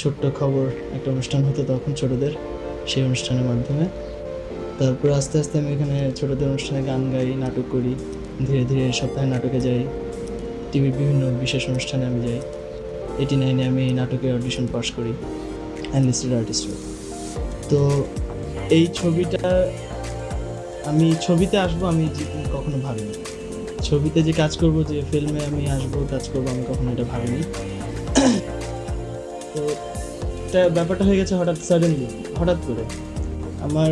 ছোট্ট খবর একটা অনুষ্ঠান হতো তখন ছোটদের, সেই অনুষ্ঠানের মাধ্যমে। তারপর আস্তে আস্তে আমি এখানে ছোটদের অনুষ্ঠানে গান গাই, নাটক করি। ধীরে ধীরে সপ্তাহে নাটকে যাই, টিভির বিভিন্ন বিশেষ অনুষ্ঠানে আমি যাই। 89-এ আমি নাটকের অডিশন পাস করি অ্যানলিস্টেড আর্টিস্ট। তো এই ছবিটা, আমি ছবিতে আসবো আমি কখনো ভাবিনি। ছবিতে যে কাজ করব, যে ফিল্মে আমি আসবো কাজ করবো, আমি কখনো এটা ভাবিনি। তো এটা ব্যাপারটা হয়ে গেছে হঠাৎ, সাডেনলি, হঠাৎ করে। আমার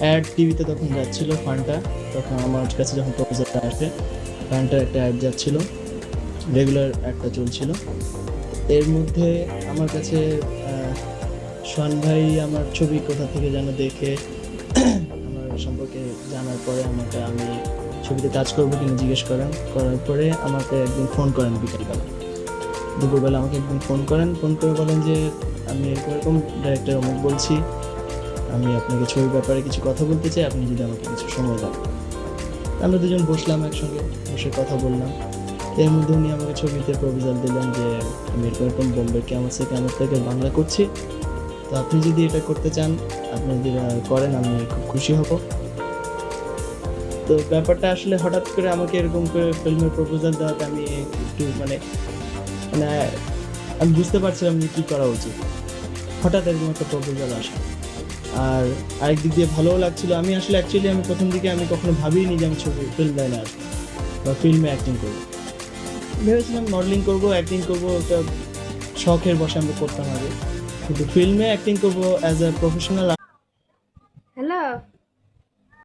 অ্যাড টিভিতে তখন যাচ্ছিল, ফান্টা, তখন আমার কাছে যখন প্রপোজালটা আসে, ফান্টার একটা অ্যাড যাচ্ছিল, রেগুলার অ্যাডটা চলছিল। এর মধ্যে আমার কাছে সোহান ভাই আমার ছবি কোথা থেকে যেন দেখে আমার সম্পর্কে জানার পরে আমি ছবিতে কাজ করবো কিনা জিজ্ঞেস করেন। করার পরে আমাকে একদিন ফোন করেন, বিকালবেলা, দুপুরবেলা আমাকে একদিন ফোন করেন। ফোন করে বলেন যে আমি এরকম ডাইরেক্টর অমুক বলছি, আমি আপনাকে ছবির ব্যাপারে কিছু কথা বলতে চাই, আপনি যদি আমাকে কিছু সময় দেন। আমরা দুজন বসলাম, একসঙ্গে বসে কথা বললাম। এর মধ্যে উনি আমাকে ছবিতে প্রপোজাল দিলেন যে আমি এরকম বোম্বে কেমন থেকে বাংলা করছি, তো আপনি যদি এটা করতে চান, আপনি যদি করেন, আমি খুব খুশি হব। তো ব্যাপারটা আসলে হঠাৎ করে আমাকে এরকম করে ফিল্মের প্রপোজাল দেওয়াতে আমি একটু মানে মানে আমি বুঝতে পারছিলাম যে কী করা উচিত। হঠাৎ এরকম একটা প্রপোজাল আসে, আর আরেক দিক দিয়ে ভালোও লাগছিল। আমি আসলে অ্যাকচুয়ালি আমি প্রথম দিকে আমি কখনো ভাবিনি যে আমি ফিল্ম লাইনে আসবো বা ফিল্মে অ্যাক্টিং করবো। ভেবেছিলাম মডেলিং করবো, অ্যাক্টিং করবো, একটা শখের বসে আমরা করতাম আগে। কিন্তু ফিল্মে অ্যাক্টিং করবো অ্যাজ আ প্রফেশনাল